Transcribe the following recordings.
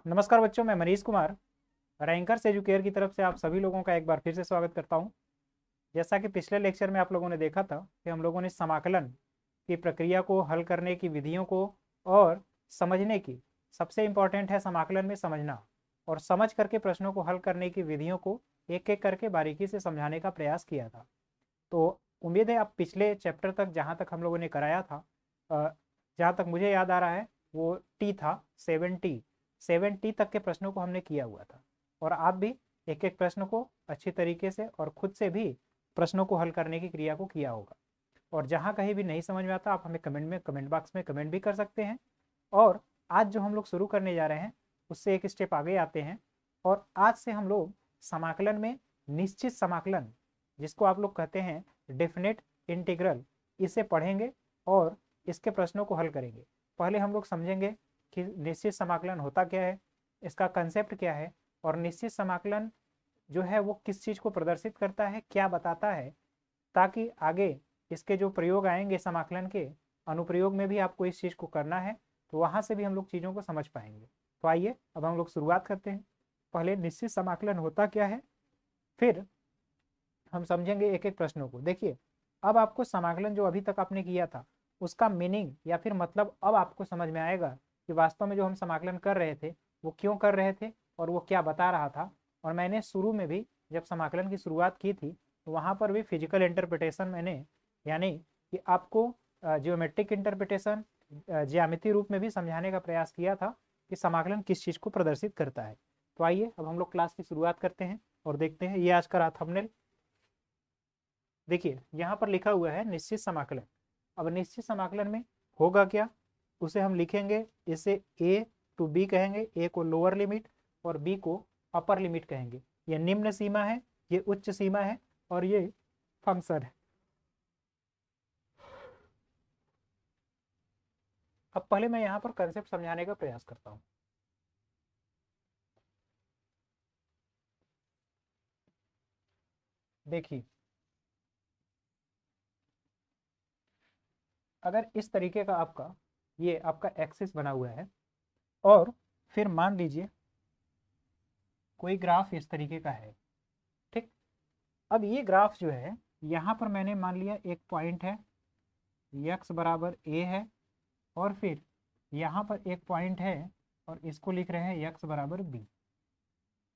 नमस्कार बच्चों, मैं मनीष कुमार रैंकर्स एजुकेयर की तरफ से आप सभी लोगों का एक बार फिर से स्वागत करता हूं। जैसा कि पिछले लेक्चर में आप लोगों ने देखा था कि हम लोगों ने समाकलन की प्रक्रिया को, हल करने की विधियों को और समझने की, सबसे इम्पॉर्टेंट है समाकलन में समझना, और समझ करके प्रश्नों को हल करने की विधियों को एक एक करके बारीकी से समझाने का प्रयास किया था। तो उम्मीद है आप पिछले चैप्टर तक, जहाँ तक हम लोगों ने कराया था, जहाँ तक मुझे याद आ रहा है वो टी था, 7T तक के प्रश्नों को हमने किया हुआ था। और आप भी एक एक प्रश्न को अच्छी तरीके से और खुद से भी प्रश्नों को हल करने की क्रिया को किया होगा। और जहाँ कहीं भी नहीं समझ में आता, आप हमें कमेंट बॉक्स में कमेंट भी कर सकते हैं। और आज जो हम लोग शुरू करने जा रहे हैं उससे एक स्टेप आगे आते हैं, और आज से हम लोग समाकलन में निश्चित समाकलन, जिसको आप लोग कहते हैं डेफिनेट इंटीग्रल, इसे पढ़ेंगे और इसके प्रश्नों को हल करेंगे। पहले हम लोग समझेंगे कि निश्चित समाकलन होता क्या है, इसका कंसेप्ट क्या है, और निश्चित समाकलन जो है वो किस चीज़ को प्रदर्शित करता है, क्या बताता है, ताकि आगे इसके जो प्रयोग आएंगे समाकलन के अनुप्रयोग में भी आपको इस चीज़ को करना है, तो वहाँ से भी हम लोग चीज़ों को समझ पाएंगे। तो आइए अब हम लोग शुरुआत करते हैं। पहले निश्चित समाकलन होता क्या है, फिर हम समझेंगे एक एक प्रश्नों को। देखिए, अब आपको समाकलन जो अभी तक आपने किया था उसका मीनिंग या फिर मतलब अब आपको समझ में आएगा कि वास्तव में जो हम समाकलन कर रहे थे वो क्यों कर रहे थे और वो क्या बता रहा था। और मैंने शुरू में भी जब समाकलन की शुरुआत की थी तो वहाँ पर भी फिजिकल इंटरप्रिटेशन मैंने, यानी कि आपको जियोमेट्रिक इंटरप्रिटेशन, ज्यामिति रूप में भी समझाने का प्रयास किया था कि समाकलन किस चीज़ को प्रदर्शित करता है। तो आइए अब हम लोग क्लास की शुरुआत करते हैं और देखते हैं। ये आज का रहा थंबनेल। देखिए, यहाँ पर लिखा हुआ है निश्चित समाकलन। अब निश्चित समाकलन में होगा क्या, उसे हम लिखेंगे, इसे ए टू बी कहेंगे, ए को लोअर लिमिट और बी को अपर लिमिट कहेंगे। ये निम्न सीमा है, ये उच्च सीमा है, और ये फंक्शन है। अब पहले मैं यहाँ पर कंसेप्ट समझाने का प्रयास करता हूँ। देखिए, अगर इस तरीके का आपका, ये आपका एक्सिस बना हुआ है, और फिर मान लीजिए कोई ग्राफ इस तरीके का है, ठीक। अब ये ग्राफ जो है, यहाँ पर मैंने मान लिया एक पॉइंट है, x बराबर a है, और फिर यहाँ पर एक पॉइंट है और इसको लिख रहे हैं x बराबर b,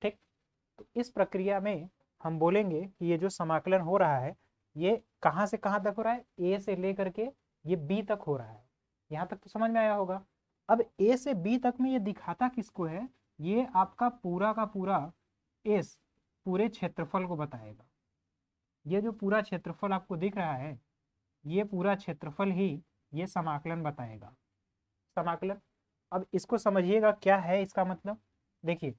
ठीक। तो इस प्रक्रिया में हम बोलेंगे कि ये जो समाकलन हो रहा है ये कहाँ से कहाँ तक हो रहा है, a से लेकर के ये b तक हो रहा है। यहाँ तक तो समझ में आया होगा। अब a से b तक में ये दिखाता किसको है, ये आपका पूरा का पूरा इस पूरे क्षेत्रफल को बताएगा। ये जो पूरा क्षेत्रफल आपको दिख रहा है, ये पूरा क्षेत्रफल ही ये समाकलन बताएगा। समाकलन, अब इसको समझिएगा क्या है इसका मतलब। देखिए,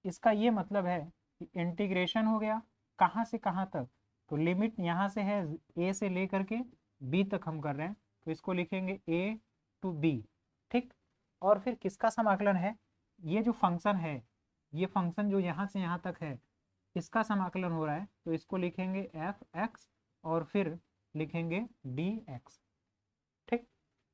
इसका ये मतलब है कि इंटीग्रेशन हो गया कहाँ से कहाँ तक, तो लिमिट यहाँ से है ए से लेकर के बी तक हम कर रहे हैं, तो इसको लिखेंगे ए टू बी, ठीक। और फिर किसका समाकलन है, ये जो फंक्शन है, ये फंक्शन जो यहाँ से यहाँ तक है, इसका समाकलन हो रहा है, तो इसको लिखेंगे एफ एक्स और फिर लिखेंगे डी एक्स, ठीक।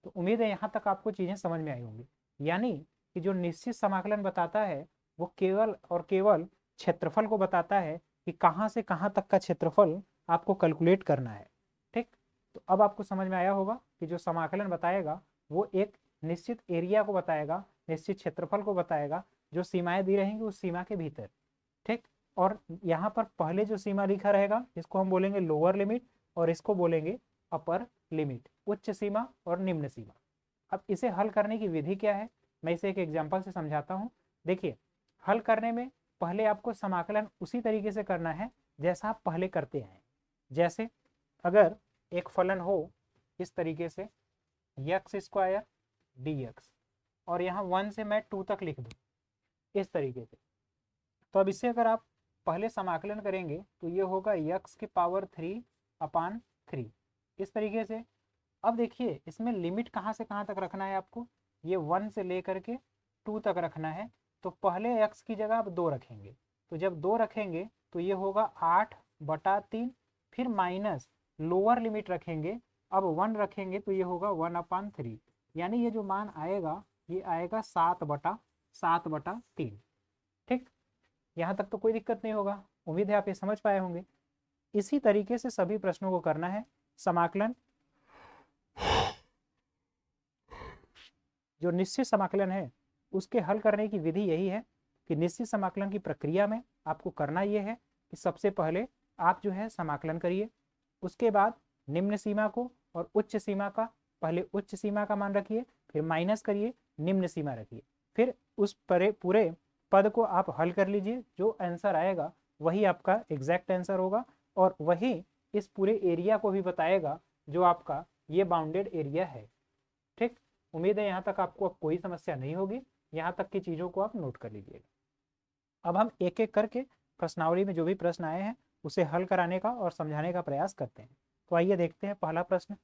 तो उम्मीद है यहाँ तक आपको चीज़ें समझ में आई होंगी। यानी कि जो निश्चित समाकलन बताता है वो केवल और केवल क्षेत्रफल को बताता है कि कहाँ से कहाँ तक का क्षेत्रफल आपको कैलकुलेट करना है, ठीक। तो अब आपको समझ में आया होगा कि जो समाकलन बताएगा वो एक निश्चित एरिया को बताएगा, निश्चित क्षेत्रफल को बताएगा, जो सीमाएं दी रहेंगी उस सीमा के भीतर, ठीक। और यहाँ पर पहले जो सीमा लिखा रहेगा इसको हम बोलेंगे लोअर लिमिट और इसको बोलेंगे अपर लिमिट, उच्च सीमा और निम्न सीमा। अब इसे हल करने की विधि क्या है, मैं इसे एक एग्जांपल से समझाता हूँ। देखिए, हल करने में पहले आपको समाकलन उसी तरीके से करना है जैसा आप पहले करते हैं। जैसे अगर एक फलन हो इस तरीके से एक्स स्क्वायर डी एक्स, और यहाँ 1 से मैं 2 तक लिख दूँ इस तरीके से, तो अब इससे अगर आप पहले समाकलन करेंगे तो ये होगा x की पावर 3 अपान 3 इस तरीके से। अब देखिए, इसमें लिमिट कहाँ से कहाँ तक रखना है आपको, ये 1 से लेकर के 2 तक रखना है। तो पहले x की जगह आप 2 रखेंगे, तो जब 2 रखेंगे तो ये होगा 8/3, फिर माइनस लोअर लिमिट रखेंगे, अब 1 रखेंगे तो ये होगा 1/3, यानी ये जो मान आएगा ये आएगा 7/7। 7/3। ठीक, यहाँ तक तो कोई दिक्कत नहीं होगा। उम्मीद है आप ये समझ पाए होंगे। इसी तरीके से सभी प्रश्नों को करना है। समाकलन, जो निश्चित समाकलन है उसके हल करने की विधि यही है कि निश्चित समाकलन की प्रक्रिया में आपको करना यह है कि सबसे पहले आप जो है समाकलन करिए, उसके बाद निम्न सीमा को और उच्च सीमा का, पहले उच्च सीमा का मान रखिए, फिर माइनस करिए, निम्न सीमा रखिए, फिर उस पूरे पद को आप हल कर लीजिए। जो आंसर आएगा वही आपका एग्जैक्ट आंसर होगा और वही इस पूरे एरिया को भी बताएगा जो आपका ये बाउंडेड एरिया है। ठीक, उम्मीद है यहाँ तक आपको अब कोई समस्या नहीं होगी। यहाँ तक की चीज़ों को आप नोट कर लीजिएगा। अब हम एक एक करके प्रश्नावली में जो भी प्रश्न आए हैं उसे हल कराने का और समझाने का प्रयास करते हैं। तो आइए देखते हैं पहला प्रश्न।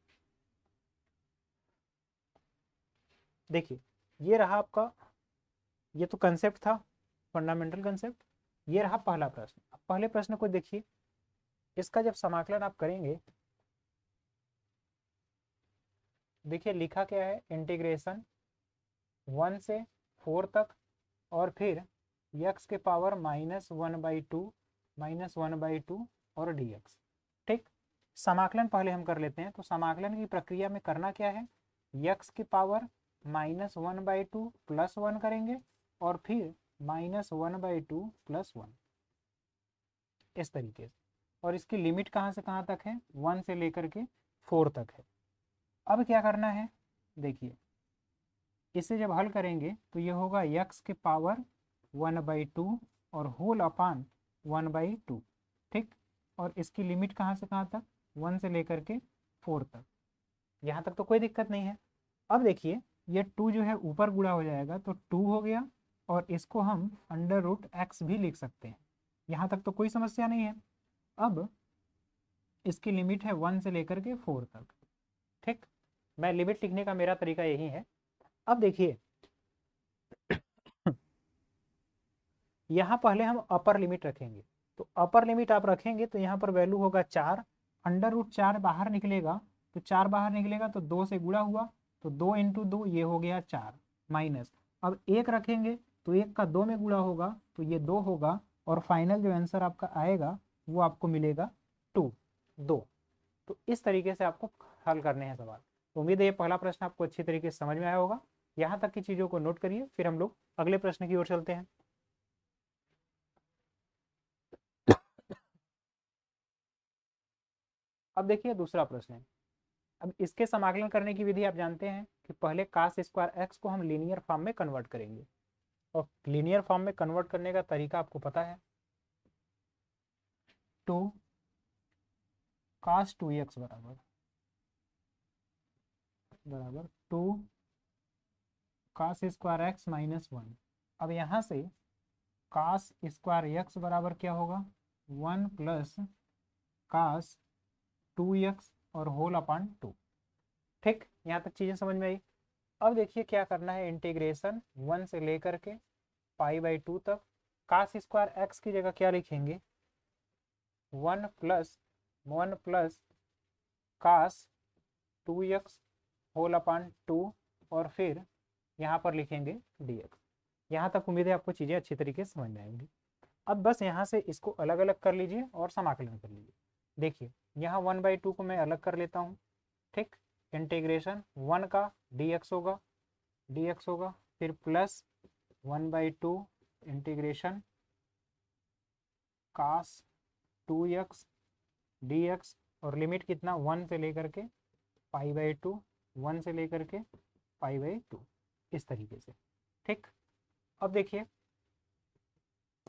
देखिए, ये रहा आपका, ये तो कंसेप्ट था, फंडामेंटल कंसेप्ट। ये रहा पहला प्रश्न। अब पहले प्रश्न को देखिए, इसका जब समाकलन आप करेंगे, देखिए लिखा क्या है, इंटीग्रेशन 1 से 4 तक और फिर x के पावर -1/2 -1/2 और dx। ठीक, समाकलन पहले हम कर लेते हैं। तो समाकलन की प्रक्रिया में करना क्या है, x की पावर -1/2 +1 करेंगे और फिर -1/2 +1, इस तरीके से। और इसकी लिमिट कहाँ से कहाँ तक है, 1 से लेकर के 4 तक है। अब क्या करना है, देखिए इसे जब हल करेंगे तो ये होगा x के पावर 1/2 और होल अपान 1/2। ठीक, और इसकी लिमिट कहाँ से कहाँ तक, 1 से लेकर के 4 तक। यहाँ तक तो कोई दिक्कत नहीं है। अब देखिए ये 2 जो है ऊपर गुणा हो जाएगा तो 2 हो गया और इसको हम √x भी लिख सकते हैं। यहाँ तक तो कोई समस्या नहीं है। अब इसकी लिमिट है 1 से लेकर के 4 तक। ठीक, मैं लिमिट लिखने का मेरा तरीका यही है। अब देखिए यहाँ पहले हम अपर लिमिट रखेंगे। तो अपर लिमिट आप रखेंगे तो यहाँ पर वैल्यू होगा 4, √4 बाहर निकलेगा तो 4 बाहर निकलेगा तो 2 से गुणा हुआ तो 2 × 2 ये हो गया 4 माइनस। अब 1 रखेंगे तो 1 का 2 में गुणा होगा तो ये 2 होगा और फाइनल जो आंसर आपका आएगा वो आपको मिलेगा 2। तो इस तरीके से आपको हल करने हैं सवाल। तो उम्मीद है ये पहला प्रश्न आपको अच्छी तरीके से समझ में आया होगा। यहाँ तक की चीज़ों को नोट करिए, फिर हम लोग अगले प्रश्न की ओर चलते हैं। अब देखिए दूसरा प्रश्न है। अब इसके समाकलन करने की विधि आप जानते हैं कि पहले cos² को हम लीनियर फॉर्म में कन्वर्ट करेंगे और लीनियर फॉर्म में कन्वर्ट करने का तरीका आपको पता है। 2 cos 2x बराबर 2 cos² x -1। अब यहाँ से cos² x बराबर क्या होगा, 1 + cos 2x और होल अपान 2। ठीक, यहाँ तक चीज़ें समझ में आई। अब देखिए क्या करना है, इंटीग्रेशन 1 से लेकर के π/2 तक। cos² x की जगह क्या लिखेंगे, 1 + cos 2x होल अपान 2 और फिर यहाँ पर लिखेंगे dx। यहाँ तक उम्मीद है आपको चीज़ें अच्छी तरीके से समझ में आएंगी। अब बस यहाँ से इसको अलग अलग कर लीजिए और समाकलन कर लीजिए। देखिए यहाँ 1/2 को मैं अलग कर लेता हूँ। ठीक, इंटीग्रेशन 1 का dx होगा फिर plus 1/2 integration cos 2x dx और लिमिट कितना, 1 से लेकर के π/2, 1 से लेकर के π/2, इस तरीके से। ठीक, अब देखिए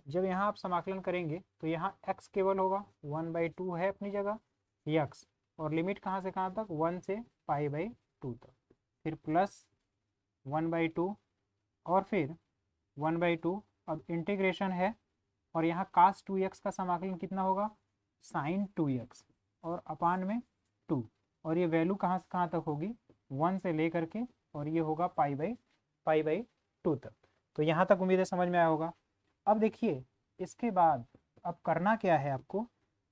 जब यहाँ आप समाकलन करेंगे तो यहाँ x केवल होगा, 1/2 है अपनी जगह x और लिमिट कहाँ से कहाँ तक, 1 से π/2 तक, फिर प्लस 1/2 और फिर 1/2। अब इंटीग्रेशन है और यहाँ cos 2x का समाकलन कितना होगा, sin 2x और अपान में 2 और ये वैल्यू कहाँ से कहाँ तक होगी, 1 से लेकर के और ये होगा π/2 तक। तो यहाँ तक उम्मीद है समझ में आया होगा। अब देखिए इसके बाद अब करना क्या है आपको,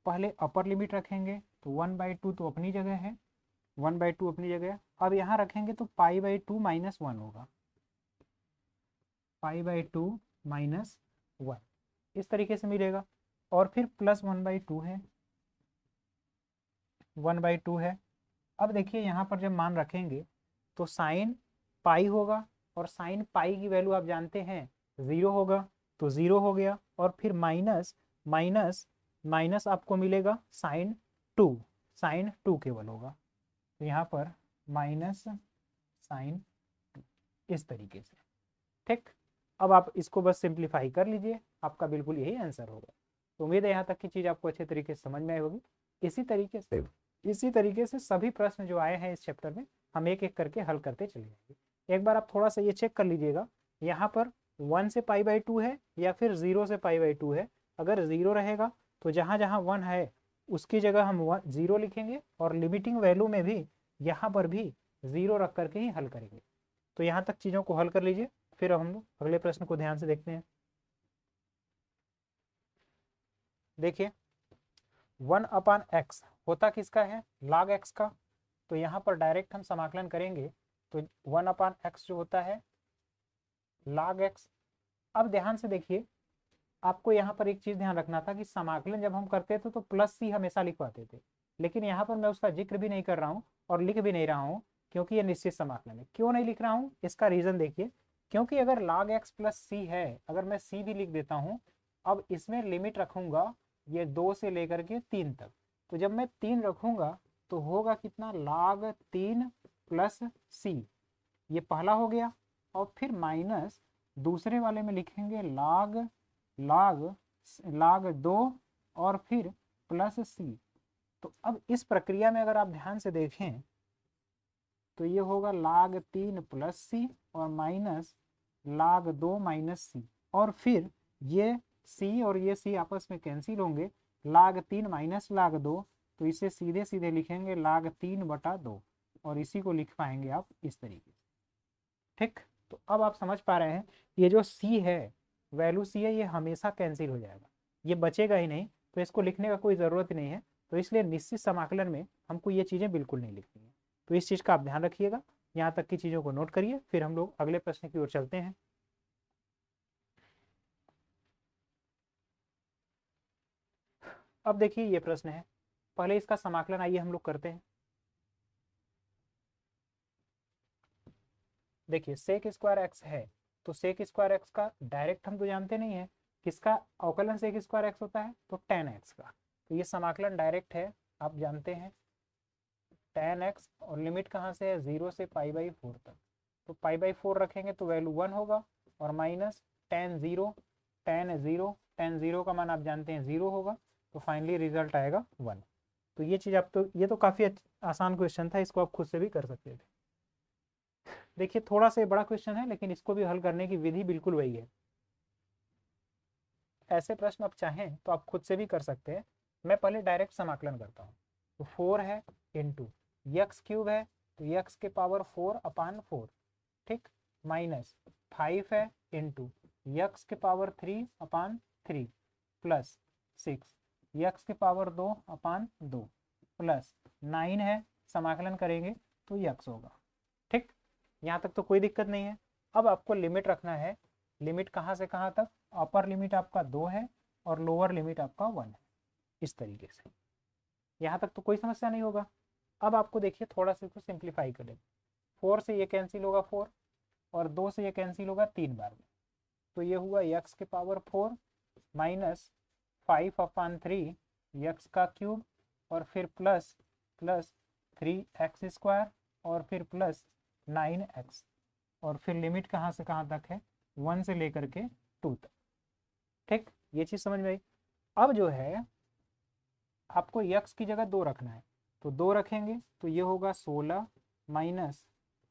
पहले अपर लिमिट रखेंगे तो 1/2 तो अपनी जगह है, 1/2 अपनी जगह। अब यहाँ रखेंगे तो π/2 -1 होगा। Pi by two minus one, इस तरीके से मिलेगा। और फिर प्लस 1/2 है, 1/2 है। अब देखिए यहाँ पर जब मान रखेंगे तो साइन पाई होगा, और साइन पाई की वैल्यू आप जानते हैं 0 होगा, तो 0 हो गया। और फिर माइनस माइनस माइनस आपको मिलेगा साइन 2, साइन 2 केवल होगा, तो यहाँ पर माइनस साइन इस तरीके से। ठीक, अब आप इसको बस सिंप्लीफाई कर लीजिए, आपका बिल्कुल यही आंसर होगा। तो उम्मीद है यहाँ तक की चीज़ आपको अच्छे तरीके से समझ में आई होगी। इसी तरीके से सभी प्रश्न जो आए हैं इस चैप्टर में हम एक एक करके हल करते चले जाएंगे। एक बार आप थोड़ा सा ये चेक कर लीजिएगा, यहाँ पर 1 से π/2 है या फिर 0 से π/2 है। अगर 0 रहेगा तो जहाँ जहाँ 1 है उसकी जगह हम 0 लिखेंगे, और लिमिटिंग वैल्यू में भी यहाँ पर भी 0 रख करके ही हल करेंगे। तो यहाँ तक चीज़ों को हल कर लीजिए, फिर हम लोग अगले प्रश्न को ध्यान से देखते हैं। देखिए 1/x होता किसका है, log x का। तो यहाँ पर डायरेक्ट हम समाकलन करेंगे, तो 1/x जो होता है log x। अब ध्यान से देखिए, आपको यहाँ पर एक चीज ध्यान रखना था कि समाकलन जब हम करते थे तो प्लस सी हमेशा लिखवाते थे, लेकिन यहाँ पर मैं उसका जिक्र भी नहीं कर रहा हूँ और लिख भी नहीं रहा हूँ, क्योंकि ये निश्चित समाकलन है। क्यों नहीं लिख रहा हूँ, इसका रीजन देखिए, क्योंकि अगर log x प्लस सी है, अगर मैं सी भी लिख देता हूँ, अब इसमें लिमिट रखूंगा ये 2 से लेकर के 3 तक। तो जब मैं 3 रखूंगा तो होगा कितना, log 3 प्लस सी, ये पहला हो गया। और फिर माइनस दूसरे वाले में लिखेंगे log log log 2 और फिर प्लस सी। तो अब इस प्रक्रिया में अगर आप ध्यान से देखें तो ये होगा log 3 प्लस सी और माइनस log 2 माइनस सी, और फिर ये सी और ये सी आपस में कैंसिल होंगे, log 3 माइनस log 2, तो इसे सीधे सीधे लिखेंगे log 3/2, और इसी को लिख पाएंगे आप इस तरीके से। ठीक, तो अब आप समझ पा रहे हैं ये जो सी है, वैल्यू सी है, ये हमेशा कैंसिल हो जाएगा, ये बचेगा ही नहीं, तो इसको लिखने का कोई ज़रूरत ही नहीं है। तो इसलिए निश्चित समाकलन में हमको ये चीज़ें बिल्कुल नहीं लिखनी है। तो इस चीज़ का आप ध्यान रखिएगा, यहाँ तक की चीज़ों को नोट करिए, फिर हम लोग अगले प्रश्न की ओर चलते हैं। अब देखिए ये प्रश्न है, पहले इसका समाकलन आइए हम लोग करते हैं। देखिए सेक स्क्वायर एक्स है, तो सेक स्क्वायर एक्स का डायरेक्ट हम तो जानते नहीं है, किसका अवकलन सेक स्क्वायर एक्स होता है, तो tan x का। तो ये समाकलन डायरेक्ट है, आप जानते हैं tan x, और लिमिट कहाँ से है, 0 से π/4 तक। तो π/4 रखेंगे तो वैल्यू 1 होगा, और माइनस tan 0 का मान आप जानते हैं 0 होगा, तो फाइनली रिजल्ट आएगा 1। तो ये चीज़ आप तो, ये तो काफ़ी आसान क्वेश्चन था, इसको आप खुद से भी कर सकते थे। देखिए थोड़ा सा बड़ा क्वेश्चन है, लेकिन इसको भी हल करने की विधि बिल्कुल वही है। ऐसे प्रश्न आप चाहें तो आप खुद से भी कर सकते हैं। मैं पहले डायरेक्ट समाकलन करता हूँ। तो 4 है इंटू x³ है, तो x के पावर 4/4, ठीक, माइनस 5 है इंटू x के पावर 3/3 प्लस 6 x के पावर 2/2 प्लस 9 है, समाकलन करेंगे तो x होगा। ठीक, यहाँ तक तो कोई दिक्कत नहीं है। अब आपको लिमिट रखना है, लिमिट कहाँ से कहाँ तक, अपर लिमिट आपका 2 है और लोअर लिमिट आपका 1 है, इस तरीके से। यहाँ तक तो कोई समस्या नहीं होगा। अब आपको देखिए थोड़ा सा इसको सिंप्लीफाई करें, 4 से ये कैंसिल होगा 4, और 2 से ये कैंसिल होगा 3 बार में, तो ये हुआ x के पावर 4 माइनस 5/3 x का क्यूब, और फिर प्लस 3x² और फिर प्लस 9x, और फिर लिमिट कहाँ से कहाँ तक है, 1 से लेकर के 2 तक। ठीक, ये चीज़ समझ में आई। अब जो है आपको x की जगह 2 रखना है, तो 2 रखेंगे तो ये होगा 16 माइनस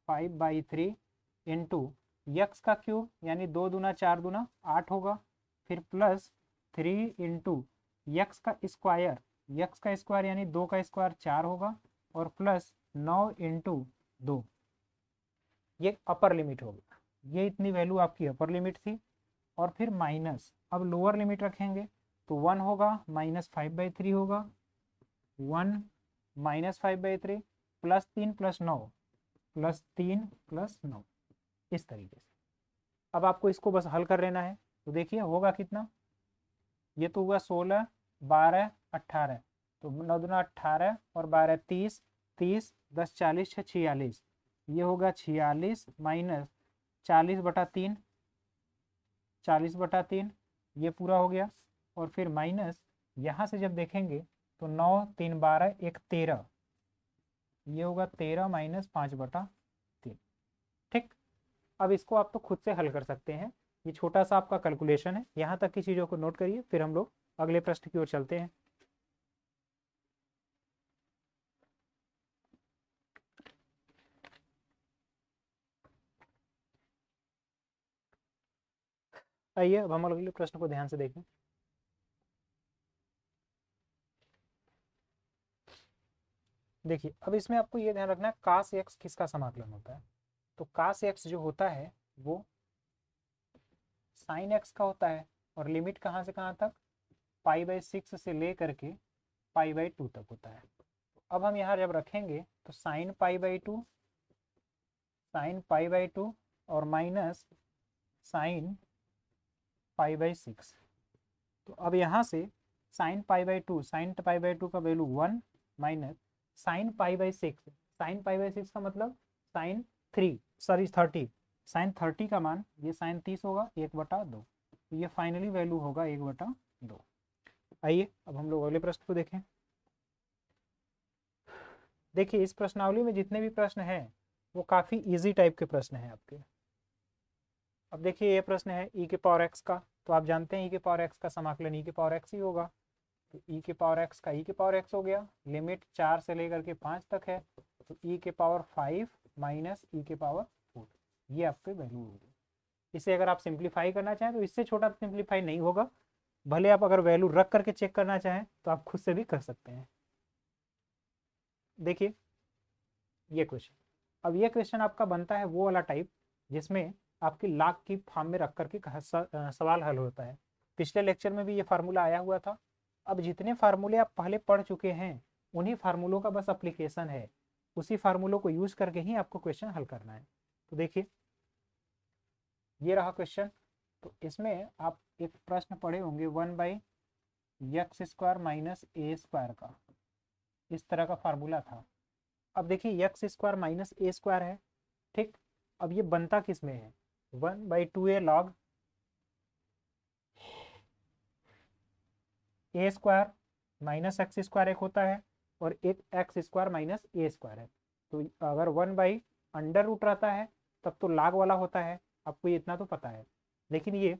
5/3 इंटू x का क्यूब, यानी 2 दूना 4 दूना 8 होगा, फिर प्लस 3 इंटू x का स्क्वायर यानी 2 का स्क्वायर 4 होगा, और प्लस 9 इंटू 2, ये अपर लिमिट होगा। ये इतनी वैल्यू आपकी अपर लिमिट थी, और फिर माइनस, अब लोअर लिमिट रखेंगे तो 1 होगा माइनस 5/3 होगा, 1 minus 5/3 plus 3 plus 9 plus 3 plus 9, इस तरीके से। अब आपको इसको बस हल कर लेना है। तो देखिए होगा कितना, ये तो हुआ 16, 12, 18, तो 9 दूना 18 और 12 30, 30 10 40 6 46, ये होगा 46 माइनस 40/3, 40/3, ये पूरा हो गया। और फिर माइनस यहाँ से जब देखेंगे तो 9 3 12 1 13, ये होगा 13 माइनस 5/3। ठीक, अब इसको आप तो खुद से हल कर सकते हैं, ये छोटा सा आपका कैलकुलेशन है। यहाँ तक की चीज़ों को नोट करिए, फिर हम लोग अगले प्रश्न की ओर चलते हैं। आइए अब हम अगले प्रश्न को ध्यान से देखें। देखिए अब इसमें आपको ये ध्यान रखना है कास एक्स किसका समाकलन होता है। तो कास एक्स जो होता है वो साइन एक्स का होता है, और लिमिट कहाँ से कहाँ तक, π/6 से ले करके π/2 तक होता है। तो अब हम यहाँ जब रखेंगे तो साइन π/2, साइन π/2 और माइनस साइन π/6। तो अब यहाँ से साइन π/2, साइन π/2 का वैल्यू 1 माइनस साइन π/6, साइन π/6 का मतलब साइन 30, साइन 30 का मान ये साइन 30 होगा 1/2, तो ये फाइनली वैल्यू होगा 1/2। आइए अब हम लोग अगले प्रश्न को देखें। देखिए इस प्रश्नावली में जितने भी प्रश्न हैं वो काफ़ी इजी टाइप के प्रश्न हैं आपके। अब देखिए ये प्रश्न है e के पावर x का, तो आप जानते हैं e के पावर x का समाकलन e के पावर x ही होगा। तो e के पावर x का e के पावर x हो गया, लिमिट 4 से लेकर के 5 तक है, तो e के पावर 5 माइनस e के पावर 4, ये आपके वैल्यू होगी। इसे अगर आप सिंप्लीफाई करना चाहें तो इससे छोटा सिंप्लीफाई नहीं होगा, भले आप अगर वैल्यू रख करके चेक करना चाहें तो आप खुद से भी कर सकते हैं। देखिए ये क्वेश्चन, अब ये क्वेश्चन आपका बनता है वो वाला टाइप जिसमें आपकी लाख की फॉर्म में रख करके सवाल हल होता है। पिछले लेक्चर में भी ये फार्मूला आया हुआ था। अब जितने फार्मूले आप पहले पढ़ चुके हैं उन्हीं फार्मूलों का बस अप्लीकेशन है, उसी फार्मूलों को यूज करके ही आपको क्वेश्चन हल करना है। तो देखिए ये रहा क्वेश्चन। तो इसमें आप एक प्रश्न पढ़े होंगे 1/x² माइनस a² का, इस तरह का फार्मूला था। अब देखिए x² माइनस a² है, ठीक। अब ये बनता किस में है, 1/2a log a² minus x² एक होता है, और एक x² माइनस a² है। तो अगर 1/√रूट रहता है तब तो log वाला होता है, आपको ये इतना तो पता है। लेकिन ये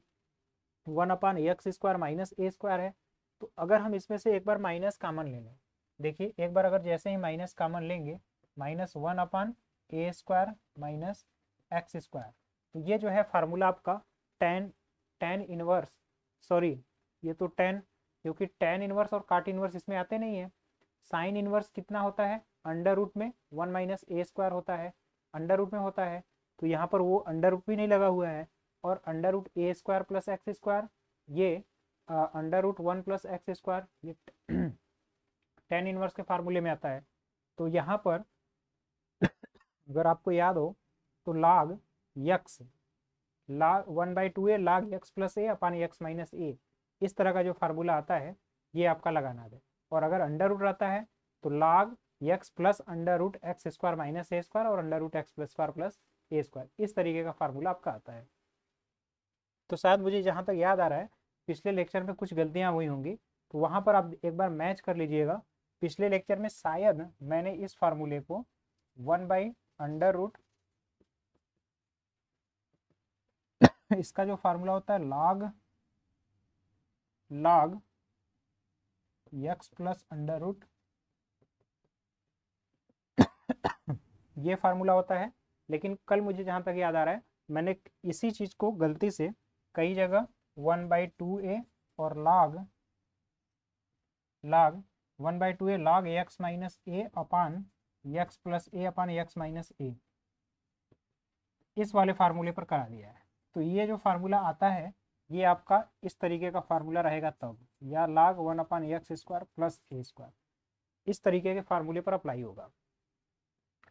1/x² माइनस a² है, तो अगर हम इसमें से एक बार माइनस कॉमन ले लें, देखिए एक बार अगर जैसे ही माइनस कॉमन लेंगे, माइनस 1/a² माइनस x², तो ये जो है फार्मूला आपका tan इनवर्स, सॉरी ये तो tan, क्योंकि tan इनवर्स और काट इनवर्स इसमें आते नहीं है। साइन इनवर्स कितना होता है, अंडर रूट में 1 - a² होता है, अंडर रूट में होता है, तो यहाँ पर वो अंडर रूट भी नहीं लगा हुआ है। और under root a² plus x², ये अंडर रूट 1 प्लस x², ये tan इनवर्स के फार्मूले में आता है। तो यहाँ पर अगर आपको याद हो तो log x, log 1/2a log x plus a upon x minus a, इस तरह का जो फार्मूला आता है ये आपका लगाना है। और अगर अंडर रूट रहता है तो log x plus under root x² minus a² और under root x plus a², इस तरीके का फार्मूला आपका आता है। तो शायद मुझे जहाँ तक याद आ रहा है पिछले लेक्चर में कुछ गलतियाँ हुई होंगी, तो वहाँ पर आप एक बार मैच कर लीजिएगा। पिछले लेक्चर में शायद मैंने इस फार्मूले को 1/√, इसका जो फार्मूला होता है log x plus under root, ये फार्मूला होता है। लेकिन कल मुझे जहाँ तक याद आ रहा है मैंने इसी चीज़ को गलती से कई जगह 1/2a और log 1/2a log x minus a upon x plus a upon x minus a, इस वाले फार्मूले पर करा दिया है। तो ये जो फार्मूला आता है ये आपका इस तरीके का फार्मूला रहेगा तब, या log 1/x² प्लस a², इस तरीके के फार्मूले पर अप्लाई होगा,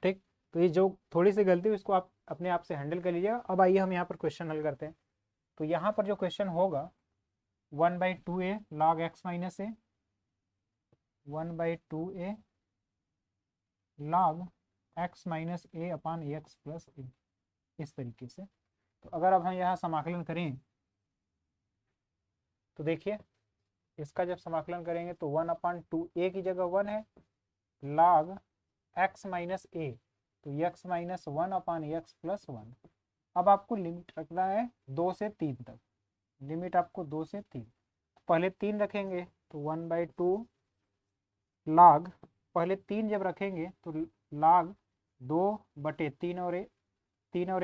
ठीक। तो ये जो थोड़ी सी गलती है इसको आप अपने आप से हैंडल कर लीजिएगा। अब आइए हम यहाँ पर क्वेश्चन हल करते हैं। तो यहाँ पर जो क्वेश्चन होगा 1/2a log x माइनस ए, 1/2a log x माइनस ए अपान एक्स प्लस ए, इस तरीके से। तो अगर अब हम यहाँ समाकलन करें तो देखिए इसका जब समाकलन करेंगे तो 1/2a की जगह 1 है, log x माइनस ए, तो x माइनस 1 अपान एक्स प्लस 1। अब आपको लिमिट रखना है 2 से 3 तक, लिमिट आपको 2 से 3। पहले 3 रखेंगे तो 1/2 log, पहले 3 जब रखेंगे तो log 2/3 और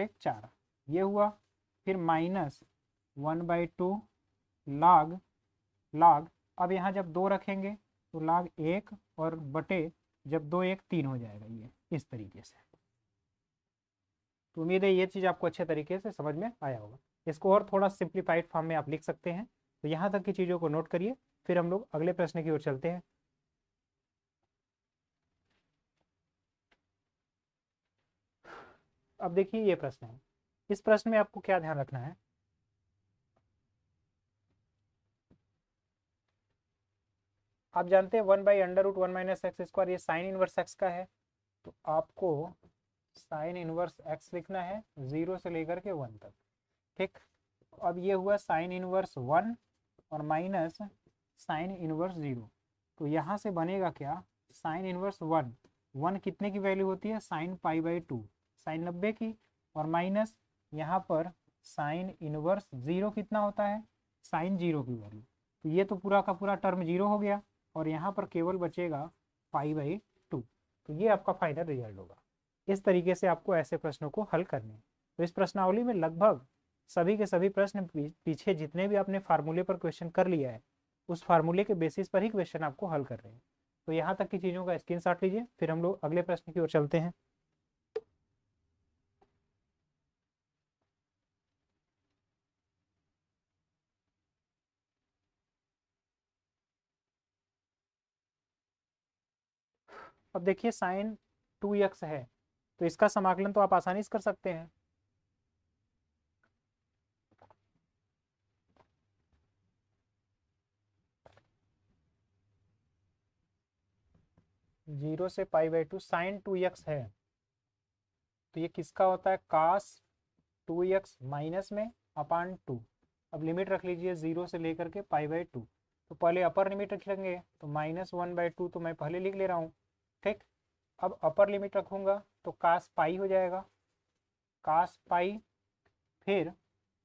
1 4, ये हुआ। फिर माइनस 1/2 log, अब यहाँ जब 2 रखेंगे तो log 1 और बटे जब 2 1 3 हो जाएगा, ये इस तरीके से। तो उम्मीद है ये चीज़ आपको अच्छे तरीके से समझ में आया होगा। इसको और थोड़ा सिंप्लीफाइड फॉर्म में आप लिख सकते हैं। तो यहाँ तक की चीज़ों को नोट करिए, फिर हम लोग अगले प्रश्न की ओर चलते हैं। अब देखिए ये प्रश्न है, इस प्रश्न में आपको क्या ध्यान रखना है। आप जानते हैं 1/√1 माइनस एक्स स्क्वायर, ये साइन इनवर्स एक्स का है। तो आपको साइन इनवर्स एक्स लिखना है 0 से लेकर के 1 तक, ठीक। अब ये हुआ साइन इनवर्स 1 और माइनस साइन इनवर्स 0। तो यहाँ से बनेगा क्या, साइन इनवर्स 1 कितने की वैल्यू होती है, साइन π/2, साइन 90 की, और माइनस यहाँ पर साइन इनवर्स 0 कितना होता है, साइन 0 की वैल्यू। तो ये तो पूरा का पूरा टर्म 0 हो गया और यहाँ पर केवल बचेगा π/2। तो ये आपका फाइनल रिजल्ट होगा। इस तरीके से आपको ऐसे प्रश्नों को हल करने हैं। तो इस प्रश्नावली में लगभग सभी के सभी प्रश्न पीछे जितने भी आपने फार्मूले पर क्वेश्चन कर लिया है, उस फार्मूले के बेसिस पर ही क्वेश्चन आपको हल कर रहे हैं। तो यहाँ तक की चीज़ों का स्क्रीनशॉट लीजिए, फिर हम लोग अगले प्रश्न की ओर चलते हैं। अब देखिए साइन 2x है, तो इसका समाकलन तो आप आसानी से कर सकते हैं। जीरो से π/2 साइन 2x है, तो ये किसका होता है, कास 2x माइनस में अपान 2। अब लिमिट रख लीजिए 0 से लेकर के π/2। तो पहले अपर लिमिट रखेंगे तो -1/2, तो मैं पहले लिख ले रहा हूँ, ठीक। अब अपर लिमिट रखूँगा तो कास पाई हो जाएगा, कास पाई, फिर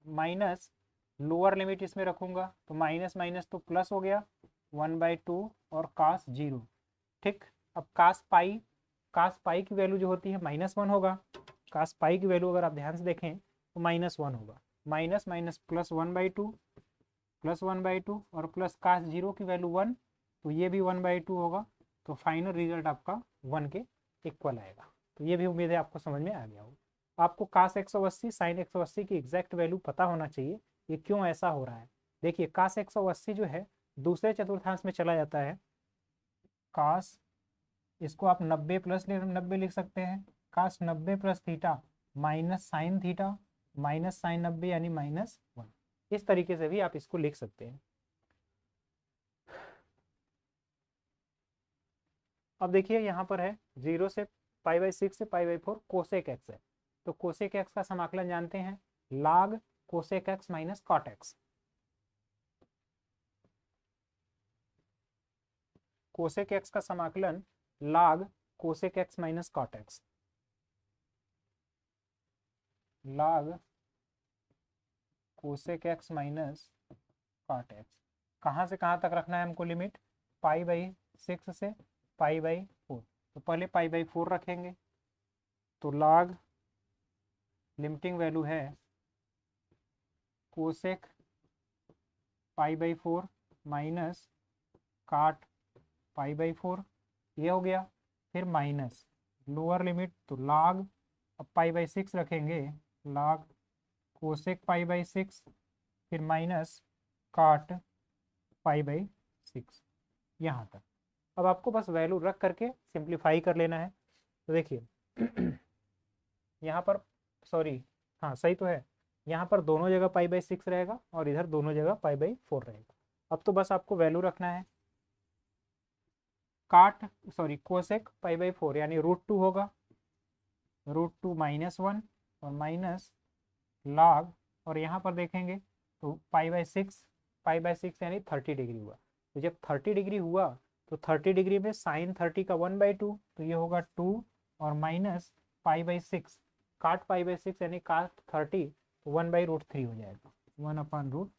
माइनस लोअर लिमिट इसमें रखूँगा तो माइनस माइनस तो प्लस हो गया 1/2 और कास 0, ठीक। अब कास पाई की वैल्यू जो होती है -1 होगा। कास पाई की वैल्यू अगर आप ध्यान से देखें तो -1 होगा, माइनस माइनस प्लस 1/2, प्लस 1/2 और प्लस कास 0 की वैल्यू 1, तो ये भी 1/2 होगा। तो फाइनल रिजल्ट आपका 1 के इक्वल आएगा। तो ये भी उम्मीद है आपको समझ में आ गया होगा। आपको कास 180 साइन 180 की एग्जैक्ट वैल्यू पता होना चाहिए, ये क्यों ऐसा हो रहा है। देखिए कास 180 जो है दूसरे चतुर्थांश में चला जाता है, कास, इसको आप 90 प्लस 90 लिख सकते हैं, cos 90 plus theta minus sine theta minus sine 90 यानी -1। इस तरीके से भी आप इसको लिख सकते हैं। अब देखिए यहाँ पर है 0 से π/6 से π/4 कोसेक एक्स है। तो कोसेक एक्स का समाकलन जानते हैं, log cosec x minus cot x. Cosec x का समाकलन log cosec x minus cot x, log cosec x minus cot x. कहाँ से कहाँ तक रखना है हमको लिमिट, π/6 से π/4। तो पहले π/4 रखेंगे तो log लिमिटिंग वैल्यू है कोसेक π/4 माइनस काट π/4, ये हो गया। फिर माइनस लोअर लिमिट तो log, अब π/6 रखेंगे, log कोसेक π/6, फिर माइनस काट π/6, यहाँ तक। अब आपको बस वैल्यू रख करके सिंप्लीफाई कर लेना है। तो देखिए यहाँ पर सॉरी, हाँ सही तो है, यहाँ पर दोनों जगह पाई/6 रहेगा और इधर दोनों जगह पाई/4 रहेगा। अब तो बस आपको वैल्यू रखना है, काट सॉरी कोसेक पाई/4 यानी √2 होगा, √2 -1 और माइनस लॉग, और यहाँ पर देखेंगे तो पाई/6 यानी 30 डिग्री हुआ। तो जब 30 डिग्री हुआ तो 30 डिग्री में साइन 30 का 1/2, तो ये होगा 2 और माइनस पाई/6, काट पाई/6 यानी काट 30, तो 1/√3 हो जाएगा, 1/√।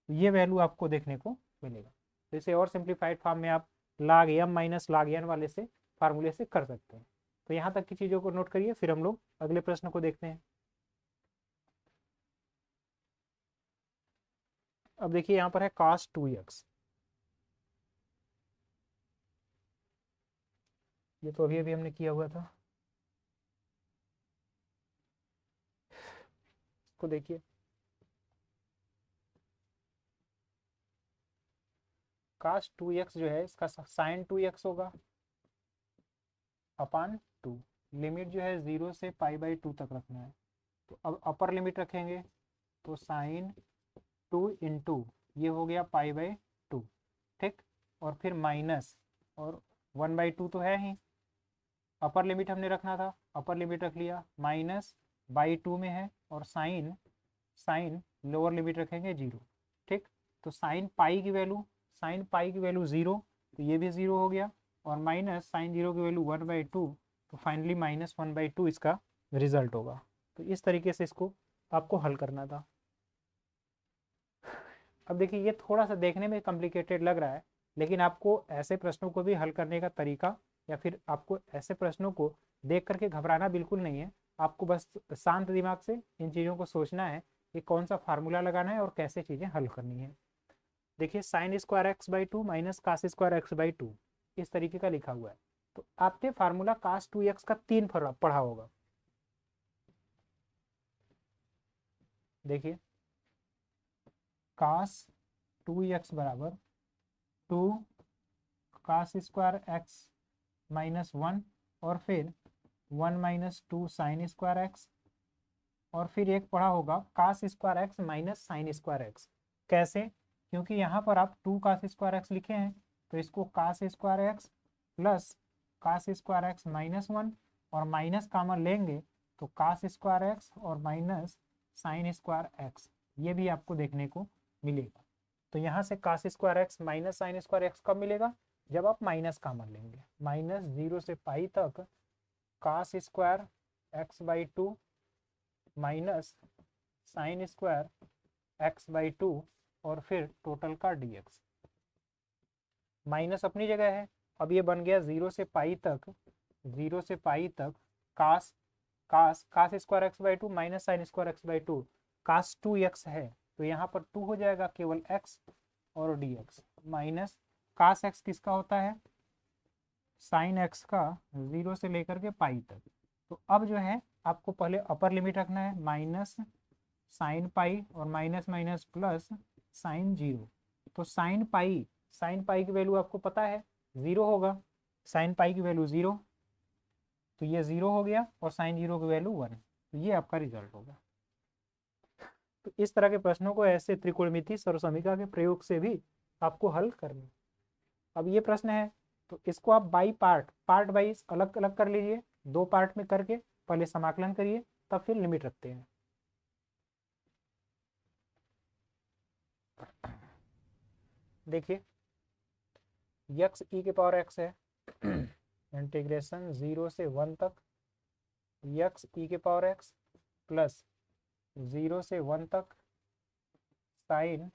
ये वैल्यू आपको देखने को मिलेगा। तो इसे और सिंप्लीफाइड फॉर्म में आप log m minus log n वाले से फार्मूले से कर सकते हैं। तो यहाँ तक की चीज़ों को नोट करिए, फिर हम लोग अगले प्रश्न को देखते हैं। अब देखिए यहाँ पर है cos 2x, ये तो अभी अभी हमने किया हुआ था, इसको देखिए cos 2x जो है इसका sin 2x होगा अपान 2, लिमिट जो है 0 से पाई/2 तक रखना है। तो अब अपर लिमिट रखेंगे तो साइन 2 इंटू ये हो गया पाई/2, ठीक, और फिर माइनस, और 1/2 तो है ही, अपर लिमिट हमने रखना था, अपर लिमिट रख लिया, माइनस/2 में है, और साइन साइन लोअर लिमिट रखेंगे 0, ठीक। तो साइन पाई की वैल्यू 0, तो ये भी 0 हो गया, और माइनस साइन 0 की वैल्यू 1/2, तो फाइनली -1/2 इसका रिजल्ट होगा। तो इस तरीके से इसको आपको हल करना था। अब देखिए ये थोड़ा सा देखने में कॉम्प्लिकेटेड लग रहा है, लेकिन आपको ऐसे प्रश्नों को भी हल करने का तरीका, या फिर आपको ऐसे प्रश्नों को देख करके घबराना बिल्कुल नहीं है। आपको बस शांत दिमाग से इन चीज़ों को सोचना है कि कौन सा फार्मूला लगाना है और कैसे चीज़ें हल करनी है। देखिए sin² x/2 माइनस cos²x/2 इस तरीके का लिखा हुआ है। तो आपने फार्मूला cos 2x का 3 पढ़ा होगा। देखिए cos 2x बराबर 2 cos²x-1 और फिर 1 - 2 sin²x, और फिर एक पढ़ा होगा cos² x माइनस sin²x। कैसे? क्योंकि यहाँ पर आप 2 cos² x लिखे हैं, तो इसको cos² x प्लस cos²x-1 और माइनस कॉमन लेंगे तो cos² x और माइनस sin²x, ये भी आपको देखने को मिलेगा। तो यहाँ से cos² x माइनस sin²x कब मिलेगा? जब आप माइनस कॉमन लेंगे, -0 से पाई तक cos²x/2 माइनस sin²x/2 और फिर टोटल का dx। माइनस अपनी जगह है, अब ये बन गया 0 से पाई तक, 0 से पाई तक cos²x/2 minus sin²x/2, cos 2x है तो यहाँ पर 2 हो जाएगा केवल x और dx, माइनस cos x किसका होता है? sin x का 0 से लेकर के पाई तक। तो अब जो है आपको पहले अपर लिमिट रखना है, माइनस साइन पाई और माइनस माइनस प्लस साइन 0। तो साइन पाई की वैल्यू आपको पता है 0 होगा, साइन पाई की वैल्यू 0, तो ये 0 हो गया, और साइन 0 की वैल्यू 1, तो ये आपका रिजल्ट होगा। तो इस तरह के प्रश्नों को ऐसे त्रिकोणमिति सर्वसमीकरण के प्रयोग से भी आपको हल करना। अब ये प्रश्न है तो इसको आप बाई पार्ट वाइज अलग अलग कर लीजिए, 2 पार्ट में करके पहले समाकलन करिए, तब फिर लिमिट रखते हैं। देखिए x है इंटीग्रेशन 0 से 1 तक x प्लस 0 से 1 तक साइन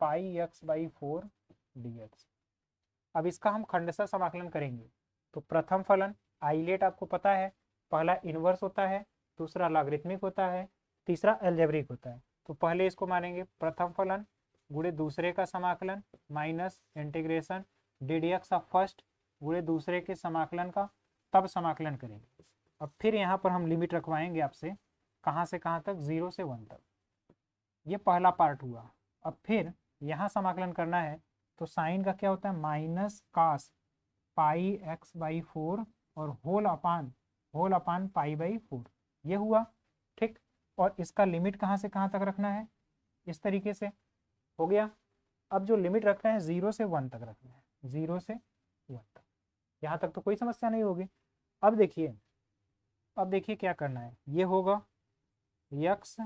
पाई x/4 dx। अब इसका हम खंडशः समाकलन करेंगे। तो प्रथम फलन आइलेट आपको पता है, पहला इनवर्स होता है, दूसरा लॉगरिथमिक होता है, तीसरा अलजेब्रिक होता है। तो पहले इसको मानेंगे प्रथम फलन गुणे दूसरे का समाकलन minus integration ddx of first गुणे दूसरे के समाकलन का, तब समाकलन करेंगे। अब फिर यहाँ पर हम लिमिट रखवाएंगे आपसे, कहाँ से कहाँ तक? 0 से 1 तक। ये पहला पार्ट हुआ। अब फिर यहाँ समाकलन करना है, तो साइन का क्या होता है? माइनस कास पाई x/4 और होल अपान पाई/4, ये हुआ। ठीक। और इसका लिमिट कहाँ से कहाँ तक रखना है, इस तरीके से हो गया। अब जो लिमिट रखना है 0 से 1 तक रखना है, 0 से 1 तक, यहाँ तक तो कोई समस्या नहीं होगी। अब देखिए, अब देखिए क्या करना है, ये होगा यक्स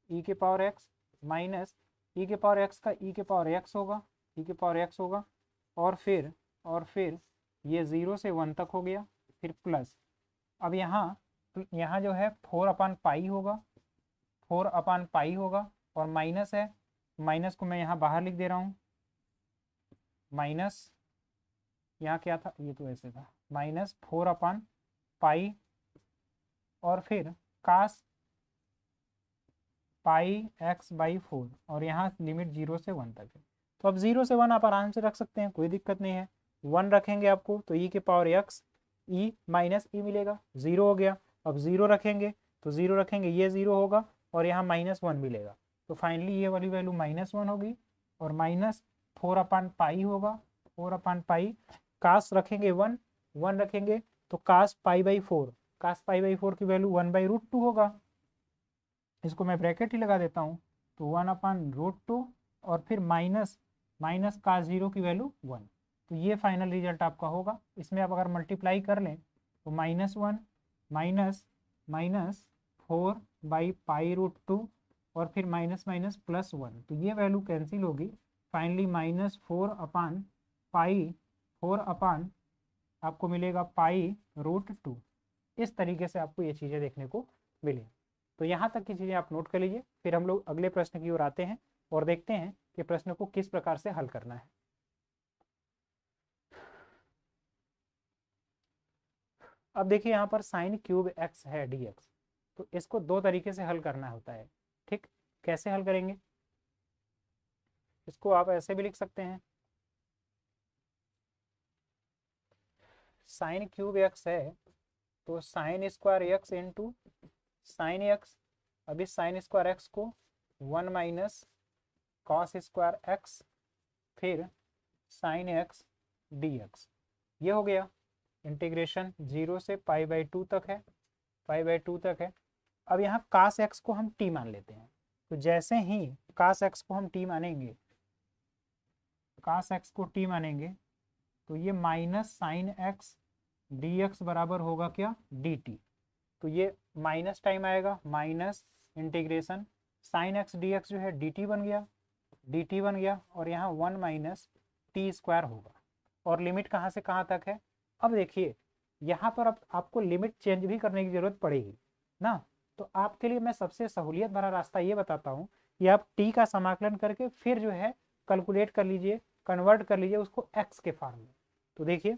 ई के पावर एक्स माइनस ई के पावर एक्स का ई के पावर एक्स होगा, ई के पावर एक्स होगा, और फिर ये 0 से 1 तक हो गया, फिर प्लस। अब यहाँ जो है 4/पाई होगा, 4/पाई होगा, और माइनस है, माइनस को मैं यहाँ बाहर लिख दे रहा हूँ, माइनस यहाँ क्या था, ये तो ऐसे था, माइनस 4/पाई, और फिर कास पाई x/4, और यहाँ लिमिट 0 से 1 तक है। तो अब 0 से 1 आप आराम से रख सकते हैं, कोई दिक्कत नहीं है। 1 रखेंगे आपको तो ई के पावर x ई माइनस ई मिलेगा, 0 हो गया। अब 0 रखेंगे तो 0 रखेंगे, ये 0 होगा, और यहाँ -1 मिलेगा। तो फाइनली ये वाली वैल्यू -1 होगी, और माइनस 4/पाई होगा, 4/पाई। कास रखेंगे 1 रखेंगे तो कास पाई/4, कास पाई/4 की वैल्यू 1/√2 होगा। इसको मैं ब्रैकेट ही लगा देता हूँ, तो 1/√2, और फिर माइनस कास 0 की वैल्यू 1। तो ये फाइनल रिजल्ट आपका होगा। इसमें आप अगर मल्टीप्लाई कर लें तो -1 माइनस 4/पाई√2, और फिर माइनस माइनस +1, तो ये वैल्यू कैंसिल होगी। फाइनली -4/पाई आपको मिलेगा पाई√2। इस तरीके से आपको ये चीज़ें देखने को मिली। तो यहाँ तक की चीज़ें आप नोट कर लीजिए, फिर हम लोग अगले प्रश्न की ओर आते हैं और देखते हैं कि प्रश्न को किस प्रकार से हल करना है। अब देखिए यहाँ पर साइन क्यूब एक्स है dx, तो इसको दो तरीके से हल करना होता है। ठीक, कैसे हल करेंगे, इसको आप ऐसे भी लिख सकते हैं, साइन क्यूब एक्स है तो sine square x into sine x. अब इस साइन स्क्वायर एक्स को 1 माइनस कॉस स्क्वायर एक्स, फिर साइन एक्स dx, ये हो गया। इंटीग्रेशन 0 से पाई/2 तक है, पाई/2 तक है। अब यहाँ कास एक्स को हम टी मान लेते हैं, तो जैसे ही कास एक्स को हम टी मानेंगे, कास एक्स को टी मानेंगे, तो ये माइनस साइन एक्स dx बराबर होगा क्या, dt। तो ये माइनस टाइम आएगा, minus integration sine x dx जो है dt बन गया, dt बन गया, और यहाँ 1 माइनस टी स्क्वायर होगा। और लिमिट कहाँ से कहाँ तक है। अब देखिए यहाँ पर अब आपको लिमिट चेंज भी करने की जरूरत पड़ेगी ना, तो आपके लिए मैं सबसे सहूलियत भरा रास्ता ये बताता हूँ कि आप टी का समाकलन करके फिर जो है कैलकुलेट कर लीजिए, कन्वर्ट कर लीजिए उसको एक्स के फॉर्म में। तो देखिए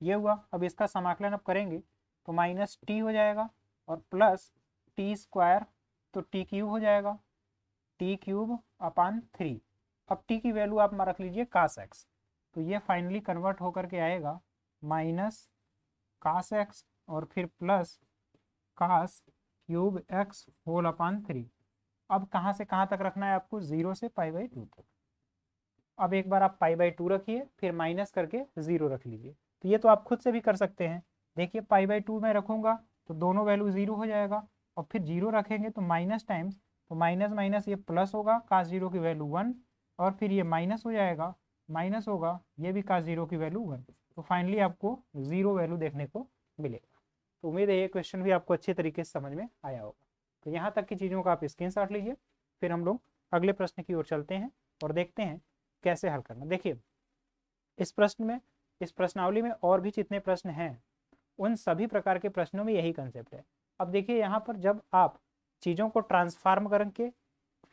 ये हुआ, अब इसका समाकलन अब करेंगे तो माइनस टी हो जाएगा, और प्लस टी स्क्वायर, तो टी क्यूब हो जाएगा, t³ अब टी की वैल्यू आप रख लीजिए कास एक्स, तो ये फाइनली कन्वर्ट होकर के आएगा माइनस कास एक्स, और फिर प्लस कास क्यूब एक्स होल/3। अब कहाँ से कहाँ तक रखना है आपको, 0 से पाई/2 तक। अब एक बार आप पाई/2 रखिए, फिर माइनस करके 0 रख लीजिए। तो ये तो आप खुद से भी कर सकते हैं। देखिए पाई/2 में रखूँगा तो दोनों वैल्यू 0 हो जाएगा, और फिर 0 रखेंगे तो माइनस टाइम्स, तो माइनस माइनस ये प्लस होगा, कास 0 की वैल्यू 1, और फिर ये माइनस हो जाएगा, माइनस होगा, ये भी कास 0 की वैल्यू 1। तो फाइनली आपको 0 वैल्यू देखने को मिलेगा। तो उम्मीद है ये क्वेश्चन भी आपको अच्छे तरीके से समझ में आया होगा। तो यहाँ तक की चीज़ों का आप स्क्रीनशॉट लीजिए, फिर हम लोग अगले प्रश्न की ओर चलते हैं और देखते हैं कैसे हल करना। देखिए इस प्रश्न में, इस प्रश्नावली में और भी जितने प्रश्न हैं उन सभी प्रकार के प्रश्नों में यही कंसेप्ट है। अब देखिए यहाँ पर जब आप चीज़ों को ट्रांसफार्म करके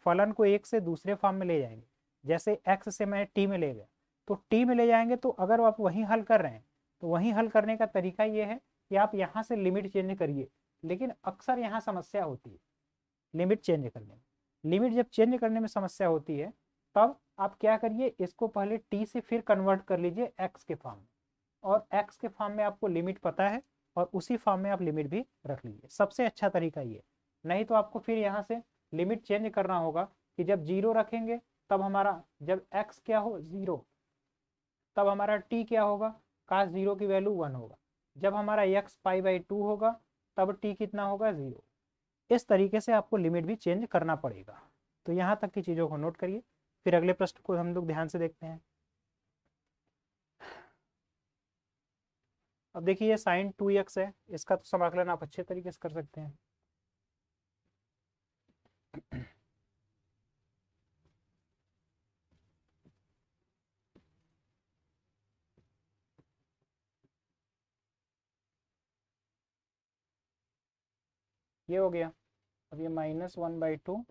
फलन को एक से दूसरे फॉर्म में ले जाएंगे, जैसे एक्स से मैं टी में ले गया, तो टी में ले जाएंगे, तो अगर आप वहीं हल कर रहे हैं तो वहीं हल करने का तरीका ये है कि आप यहाँ से लिमिट चेंज करिए। लेकिन अक्सर यहाँ समस्या होती है लिमिट चेंज करने में, लिमिट जब चेंज करने में समस्या होती है तब आप क्या करिए, इसको पहले टी से फिर कन्वर्ट कर लीजिए एक्स के फॉर्म में, और एक्स के फॉर्म में आपको लिमिट पता है और उसी फॉर्म में आप लिमिट भी रख लीजिए। सबसे अच्छा तरीका ये, नहीं तो आपको फिर यहाँ से लिमिट चेंज करना होगा कि जब 0 रखेंगे तब हमारा, जब x क्या हो 0, तब हमारा t क्या होगा, काश 0 की वैल्यू 1 होगा। जब हमारा x पाई/2 होगा तब t कितना होगा 0। इस तरीके से आपको लिमिट भी चेंज करना पड़ेगा। तो यहाँ तक की चीज़ों को नोट करिए, फिर अगले प्रश्न को हम लोग ध्यान से देखते हैं। अब देखिए ये साइन 2x है, इसका तो समाकलन आप अच्छे तरीके से कर सकते हैं। ये हो गया। अब ये -1/2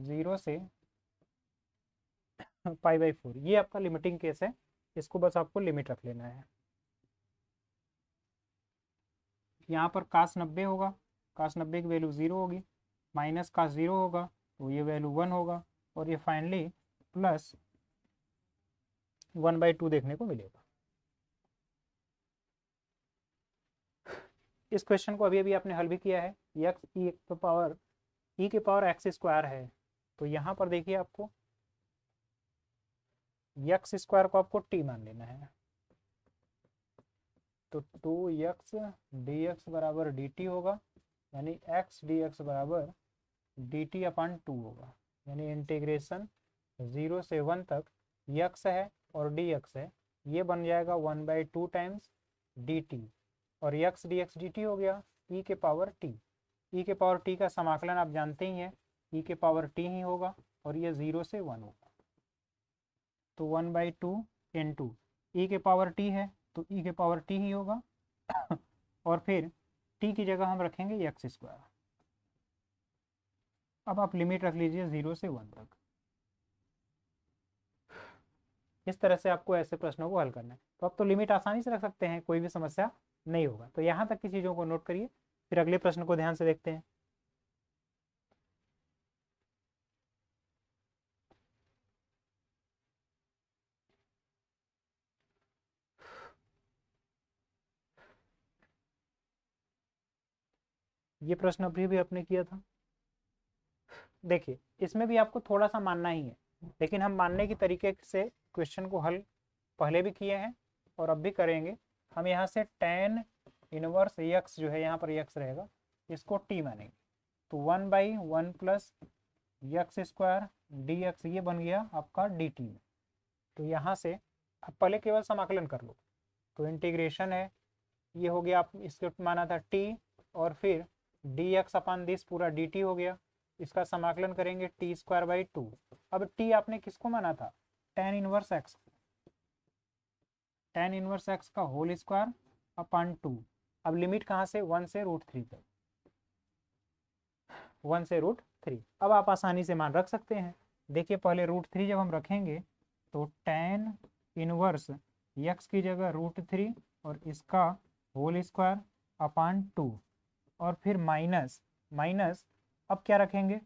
0 से π/4, ये आपका लिमिटिंग केस है, इसको बस आपको लिमिट रख लेना है। यहाँ पर कास 90 होगा, कास 90 की वैल्यू 0 होगी, माइनस कास 0 होगा तो ये वैल्यू 1 होगा, और ये फाइनली प्लस 1/2 देखने को मिलेगा। इस क्वेश्चन को अभी अभी आपने हल भी किया है। एक्स ई के पावर एक्स स्क्वायर है, तो यहाँ पर देखिए आपको एक्स स्क्वायर को आपको टी मान लेना है, तो 2x dx बराबर dt होगा, यानी x dx बराबर dt अपॉन 2 होगा, यानी इंटीग्रेशन 0 से 1 तक x है और dx है, ये बन जाएगा 1/2 टाइम्स dt, और x dx dt हो गया e के पावर t। e के पावर t का समाकलन आप जानते ही हैं, e के पावर t ही होगा, और ये 0 से 1 होगा, तो 1/2 इंटू ई के पावर t है तो e के पावर t ही होगा, और फिर t की जगह हम रखेंगे एक्स स्क्वायर। अब आप लिमिट रख लीजिए 0 से 1 तक। इस तरह से आपको ऐसे प्रश्नों को हल करना है, तो आप तो लिमिट आसानी से रख सकते हैं, कोई भी समस्या नहीं होगा। तो यहाँ तक की चीज़ों को नोट करिए, फिर अगले प्रश्न को ध्यान से देखते हैं। ये प्रश्न अभी भी आपने किया था। देखिए इसमें भी आपको थोड़ा सा मानना ही है, लेकिन हम मानने की तरीके से क्वेश्चन को हल पहले भी किए हैं और अब भी करेंगे। हम यहाँ से tan इनवर्स x जो है, यहाँ पर x रहेगा, इसको t मानेंगे, तो 1/1 प्लस एक्स स्क्वायर dx ये बन गया आपका dt में। तो यहाँ से अब पहले केवल समाकलन कर लो, तो इंटीग्रेशन है, ये हो गया, आप इसको माना था t, और फिर dx अपान दिस पूरा dt हो गया, इसका समाकलन करेंगे t²/2। अब t आपने किसको माना था, tan inverse x, tan inverse x का होल स्क्वायर अपान 2। अब लिमिट कहाँ से, 1 से √3 तक, 1 से √3। अब आप आसानी से मान रख सकते हैं। देखिए पहले √3 जब हम रखेंगे तो tan इनवर्स x की जगह √3 और इसका होल स्क्वायर अपान 2, और फिर माइनस माइनस, अब क्या रखेंगे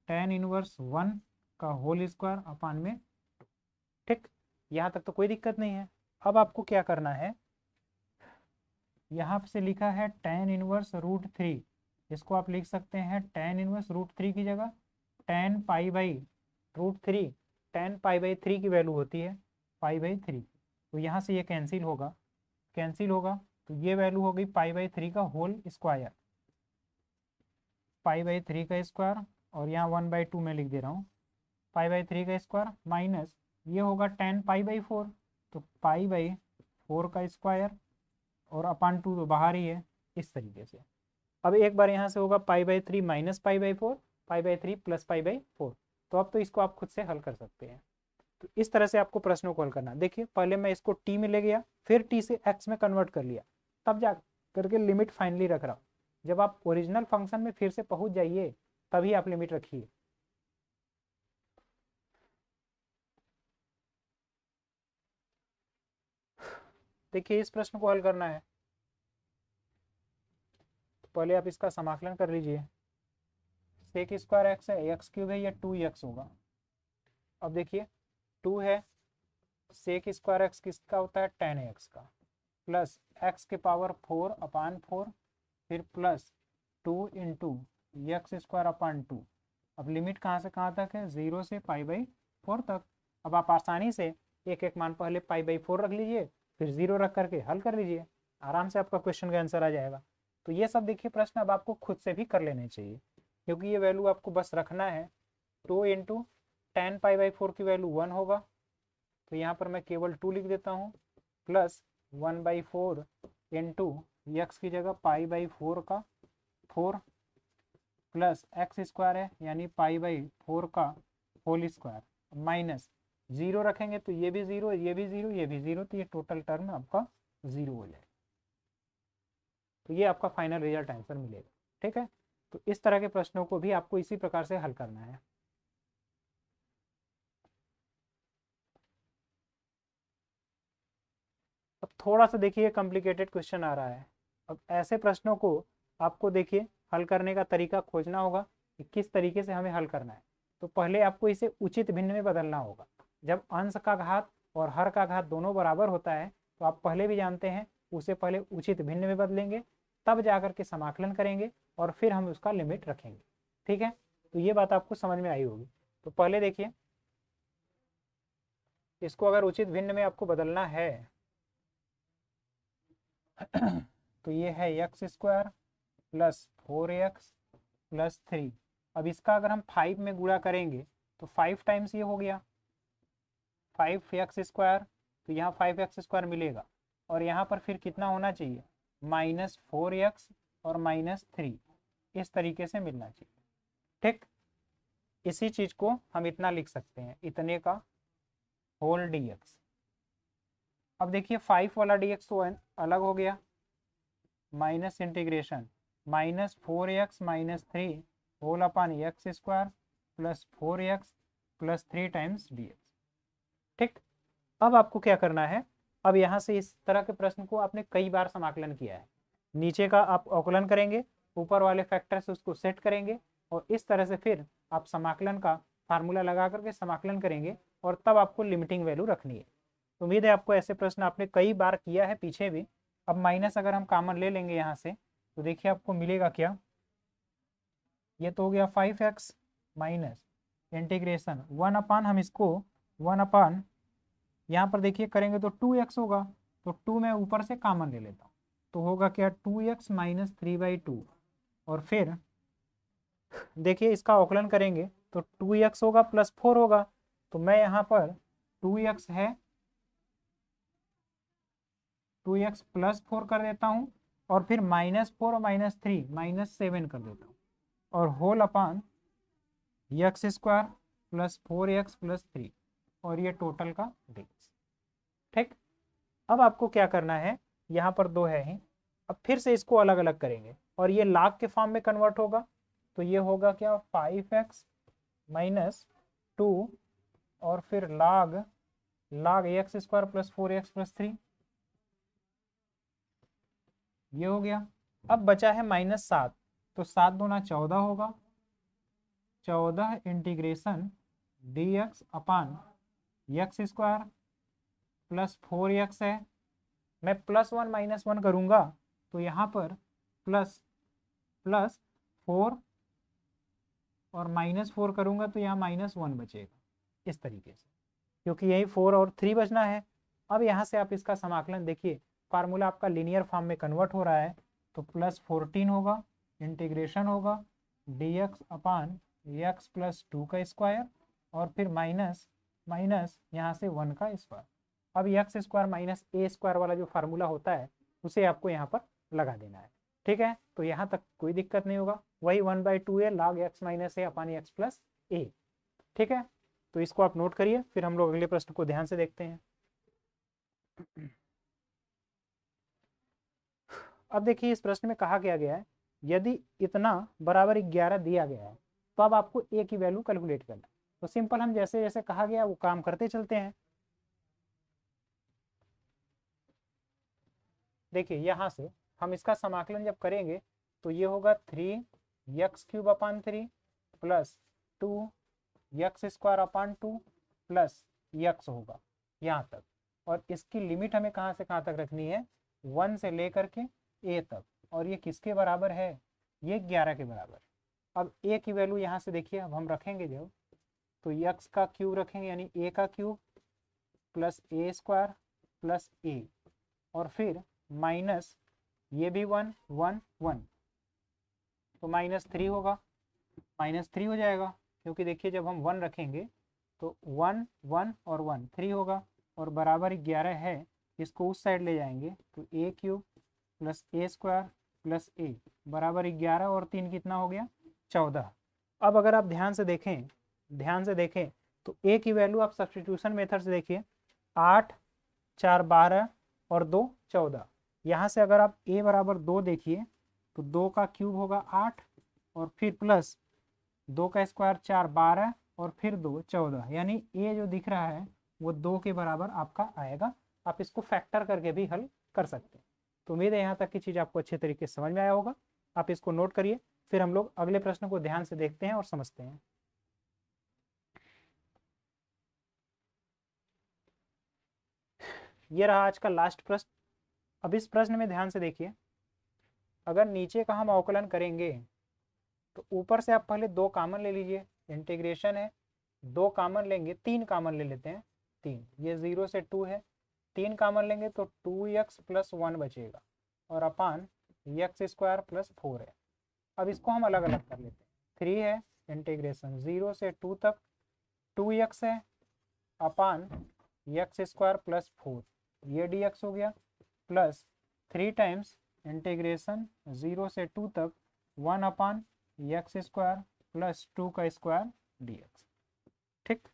tan इनवर्स 1 का होल स्क्वायर अपान में। ठीक, यहाँ तक तो कोई दिक्कत नहीं है। अब आपको क्या करना है, यहाँ से लिखा है tan इनवर्स √3, इसको आप लिख सकते हैं tan इनवर्स √3 की जगह tan π/√3, tan π/3 की वैल्यू होती है π/3, तो यहाँ से ये कैंसिल होगा, तो ये वैल्यू हो गई π/3 का होल स्क्वायर, π/3 का स्क्वायर, और यहाँ 1/2 में लिख दे रहा हूँ, π/3 का स्क्वायर माइनस ये होगा tan π/4, तो π/4 का स्क्वायर, और अपान 2 तो बाहर ही है, इस तरीके से। अब एक बार यहाँ से होगा π/3 माइनस π/4, π/3 प्लस π/4, तो अब तो इसको आप खुद से हल कर सकते हैं। तो इस तरह से आपको प्रश्नों को हल करना। देखिए पहले मैं इसको t में ले गया, फिर t से x में कन्वर्ट कर लिया, तब जा करके लिमिट फाइनली रख रहा हूँ। जब आप ओरिजिनल फंक्शन में फिर से पहुंच जाइए तभी आप लिमिट रखिए। देखिए इस प्रश्न को हल करना है, तो पहले आप इसका समाकलन कर लीजिए। सेक स्क्वायर एक्स है, एक्स क्यूब है, या 2x होगा। अब देखिए 2 है, सेक स्क्वायर एक्स किसका होता है, tan x का, प्लस x के पावर 4 अपान 4, फिर plus 2 into x square upon 2। अब लिमिट कहाँ से कहाँ तक है, 0 से π/4 तक। अब आप आसानी से एक एक मान पहले π/4 रख लीजिए, फिर 0 रख करके हल कर लीजिए, आराम से आपका क्वेश्चन का आंसर आ जाएगा। तो ये सब देखिए प्रश्न अब आपको खुद से भी कर लेने चाहिए, क्योंकि ये वैल्यू आपको बस रखना है। 2 इंटू टेन पाई बाई 4 की वैल्यू 1 होगा, तो यहाँ पर मैं केवल 2 लिख देता हूँ, प्लस 1/4 इंटू यक्स की जगह पाई बाई 4 का 4 प्लस एक्स स्क्वायर है यानी पाई बाई 4 का होल स्क्वायर माइनस 0 रखेंगे तो ये भी 0, ये भी 0, ये भी 0, तो ये टोटल टर्म आपका 0 हो जाएगा। तो ये आपका फाइनल रिजल्ट आंसर मिलेगा। ठीक है, तो इस तरह के प्रश्नों को भी आपको इसी प्रकार से हल करना है। अब थोड़ा सा देखिए कॉम्प्लिकेटेड क्वेश्चन आ रहा है। अब ऐसे प्रश्नों को आपको देखिए हल करने का तरीका खोजना होगा कि किस तरीके से हमें हल करना है। तो पहले आपको इसे उचित भिन्न में बदलना होगा। जब अंश का घात और हर का घात दोनों बराबर होता है तो आप पहले भी जानते हैं, उसे पहले उचित भिन्न में बदलेंगे, तब जाकर के समाकलन करेंगे और फिर हम उसका लिमिट रखेंगे। ठीक है, तो ये बात आपको समझ में आई होगी। तो पहले देखिए, इसको अगर उचित भिन्न में आपको बदलना है तो ये है x square plus 4x plus 3। अब इसका अगर हम 5 में गुणा करेंगे तो 5 टाइम्स ये हो गया 5x स्क्वायर, तो यहाँ 5x स्क्वायर मिलेगा, और यहाँ पर फिर कितना होना चाहिए, -4x और -3, इस तरीके से मिलना चाहिए। ठीक, इसी चीज को हम इतना लिख सकते हैं, इतने का होल dx। अब देखिए 5 वाला dx तो अलग हो गया, minus integration -4x -3 whole upon x square plus 4x plus 3 times dx। ठीक, अब आपको क्या करना है, अब यहाँ से इस तरह के प्रश्न को आपने कई बार समाकलन किया है, नीचे का आप अवकलन करेंगे, ऊपर वाले फैक्टर से उसको सेट करेंगे, और इस तरह से फिर आप समाकलन का फार्मूला लगा करके समाकलन करेंगे, और तब आपको लिमिटिंग वैल्यू रखनी है। तो उम्मीद है आपको ऐसे प्रश्न आपने कई बार किया है पीछे भी। अब माइनस अगर हम कॉमन ले लेंगे यहाँ से, तो देखिए आपको मिलेगा क्या, ये तो हो गया 5x माइनस इंटीग्रेशन 1 अपान, हम इसको 1 अपान यहाँ पर देखिए करेंगे तो 2x होगा, तो 2 मैं ऊपर से कॉमन ले लेता हूँ, तो होगा क्या 2x माइनस 3/2, और फिर देखिए इसका अवकलन करेंगे तो 2x होगा प्लस 4 होगा, तो मैं यहाँ पर 2x है 2x प्लस 4 कर देता हूँ, और फिर -4 और -3 -7 कर देता हूँ, और whole upon x square plus 4x plus 3, और ये टोटल का dx। ठीक, अब आपको क्या करना है, यहाँ पर 2 है ही, अब फिर से इसको अलग अलग करेंगे और ये लाग के फॉर्म में कन्वर्ट होगा, तो ये होगा क्या 5x माइनस 2 और फिर लाग x square plus 4x plus 3, ये हो गया। अब बचा है -7, तो 7 दूना 14 होगा, 14 इंटीग्रेशन dx अपान एक्स स्क्वायर प्लस 4x है, मैं +1 -1 करूंगा तो यहाँ पर प्लस प्लस 4 और -4 करूंगा तो यहाँ -1 बचेगा, इस तरीके से, क्योंकि यही 4 और 3 बचना है। अब यहाँ से आप इसका समाकलन देखिए, फार्मूला आपका लीनियर फॉर्म में कन्वर्ट हो रहा है, तो +14 होगा, इंटीग्रेशन होगा dx अपान एक्स प्लस 2 का स्क्वायर, और फिर माइनस माइनस यहाँ से 1 का स्क्वायर। अब एक्स स्क्वायर माइनस ए स्क्वायर वाला जो फार्मूला होता है उसे आपको यहाँ पर लगा देना है। ठीक है, तो यहाँ तक कोई दिक्कत नहीं होगा, वही 1/2 है log x माइनस ए अपान एक्स प्लस ए। ठीक है, तो इसको आप नोट करिए, फिर हम लोग अगले प्रश्न को ध्यान से देखते हैं। अब देखिए इस प्रश्न में कहा गया है, यदि इतना बराबर 11 दिया गया है तो अब आपको ए की वैल्यू कैलकुलेट करना है। तो सिंपल हम जैसे जैसे कहा गया वो काम करते चलते हैं। देखिए यहाँ से हम इसका समाकलन जब करेंगे तो ये होगा 3x³ अपान 3 plus 2x square upon 2 plus x होगा यहाँ तक, और इसकी लिमिट हमें कहाँ से कहाँ तक रखनी है, 1 से लेकर के a तक, और ये किसके बराबर है, ये 11 के बराबर। अब a की वैल्यू यहाँ से देखिए, अब हम रखेंगे जब, तो x का क्यूब रखेंगे यानी a का cube plus a square plus a, और फिर माइनस ये भी 1 1 1, तो -3 होगा, -3 हो जाएगा, क्योंकि देखिए जब हम 1 रखेंगे तो 1 1 और 1 3 होगा, और बराबर 11 है, इसको उस साइड ले जाएंगे तो a³ plus a² plus a बराबर 11 और 3 कितना हो गया 14। अब अगर आप ध्यान से देखें तो a की वैल्यू आप सब्स्टिट्यूशन मेथड से देखिए, 8 4 12 और 2 14। यहाँ से अगर आप a बराबर 2 देखिए तो 2 का क्यूब होगा 8 और फिर प्लस 2 का स्क्वायर 4 12 और फिर 2 14, यानी a जो दिख रहा है वो 2 के बराबर आपका आएगा। आप इसको फैक्टर करके भी हल कर सकते हैं। तो उम्मीद है यहाँ तक की चीज़ आपको अच्छे तरीके से समझ में आया होगा। आप इसको नोट करिए, फिर हम लोग अगले प्रश्न को ध्यान से देखते हैं और समझते हैं। ये रहा आज का लास्ट प्रश्न। अब इस प्रश्न में ध्यान से देखिए, अगर नीचे का हम अवकलन करेंगे तो ऊपर से आप पहले 2 कॉमन ले लीजिए, इंटीग्रेशन है, 2 कॉमन लेंगे, 3 कॉमन ले लेते हैं, 3, ये 0 से 2 है, 3 कॉमन लेंगे तो 2x प्लस 1 बचेगा और अपान x² प्लस 4 है। अब इसको हम अलग अलग कर लेते हैं, 3 है, इंटीग्रेशन 0 से 2 तक, 2x है, अपान x² प्लस 4, ये dx हो गया, प्लस 3 टाइम्स इंटीग्रेशन 0 से 2 तक 1 अपान x² प्लस 2 का स्क्वायर dx। ठीक,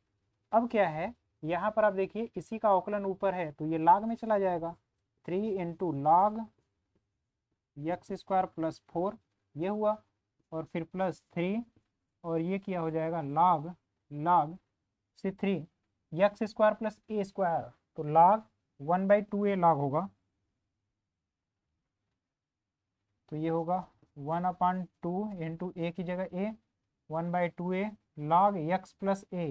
अब क्या है, यहाँ पर आप देखिए इसी का अवकलन ऊपर है तो ये log में चला जाएगा, 3 इंटू log x² प्लस 4 ये हुआ, और फिर प्लस 3 और ये क्या हो जाएगा log से 3 x² प्लस a², तो log 1/2a log होगा, तो ये होगा 1/2 इंटू a की जगह a, 1/2a log x plus a,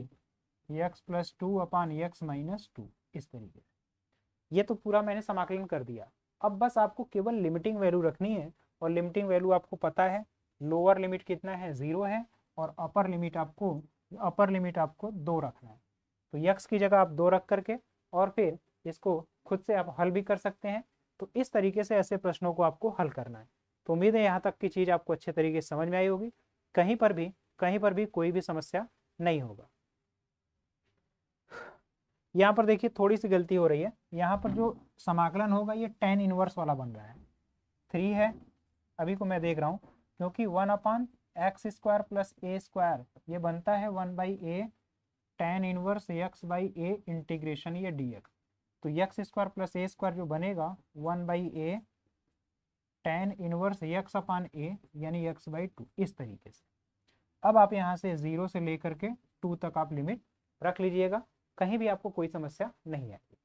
x plus 2 upon x minus 2, इस तरीके से। ये तो पूरा मैंने समाकलन कर दिया। अब बस आपको केवल लिमिटिंग वैल्यू रखनी है, और लिमिटिंग वैल्यू आपको पता है, लोअर लिमिट कितना है 0 है, और अपर लिमिट आपको 2 रखना है। तो x की जगह आप 2 रख करके और फिर इसको खुद से आप हल भी कर सकते हैं। तो इस तरीके से ऐसे प्रश्नों को आपको हल करना है। तो उम्मीद है यहाँ तक की चीज़ आपको अच्छे तरीके से समझ में आई होगी, कहीं पर भी कोई भी समस्या नहीं होगा। यहाँ पर देखिए थोड़ी सी गलती हो रही है, यहाँ पर जो समाकलन होगा ये tan इनवर्स वाला बन रहा है, 3 है, अभी को मैं देख रहा हूँ, क्योंकि 1 अपान x² प्लस a² ये बनता है 1/a tan inverse x/a integration ये dx, तो x² प्लस a² जो बनेगा 1/a tan inverse x upon a यानी x/2, इस तरीके से। अब आप यहाँ से 0 से लेकर के 2 तक आप लिमिट रख लीजिएगा, कहीं भी आपको कोई समस्या नहीं आएगी।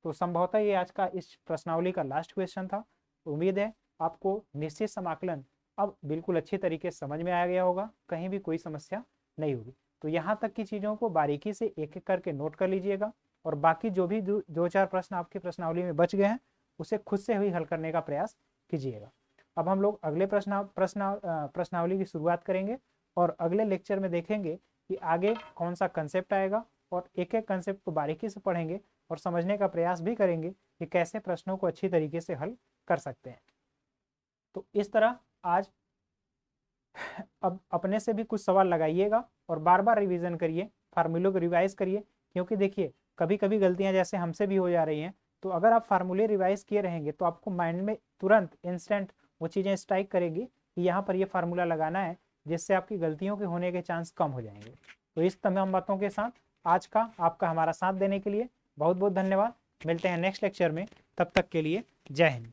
तो संभवतः ये आज का इस प्रश्नावली का लास्ट क्वेश्चन था। उम्मीद है आपको निश्चित समाकलन अब बिल्कुल अच्छी तरीके से समझ में आ गया होगा, कहीं भी कोई समस्या नहीं होगी। तो यहाँ तक की चीज़ों को बारीकी से एक एक करके नोट कर लीजिएगा, और बाकी जो भी 2-4 प्रश्न आपकी प्रश्नावली में बच गए हैं उसे खुद से ही हल करने का प्रयास कीजिएगा। अब हम लोग अगले प्रश्नावली की शुरुआत करेंगे, और अगले लेक्चर में देखेंगे कि आगे कौन सा कंसेप्ट आएगा, और एक एक कंसेप्ट को बारीकी से पढ़ेंगे और समझने का प्रयास भी करेंगे कि कैसे प्रश्नों को अच्छी तरीके से हल कर सकते हैं। तो इस तरह आज अब अपने से भी कुछ सवाल लगाइएगा और बार बार रिवीजन करिए, फार्मूलों को रिवाइज करिए, क्योंकि देखिए कभी कभी गलतियां जैसे हमसे भी हो जा रही हैं, तो अगर आप फार्मूले रिवाइज किए रहेंगे तो आपको माइंड में तुरंत इंस्टेंट वो चीज़ें स्ट्राइक करेगी कि यहाँ पर ये फार्मूला लगाना है, जिससे आपकी गलतियों के होने के चांस कम हो जाएंगे। तो इस तमाम बातों के साथ आज का आपका हमारा साथ देने के लिए बहुत बहुत धन्यवाद। मिलते हैं नेक्स्ट लेक्चर में, तब तक के लिए जय हिंद।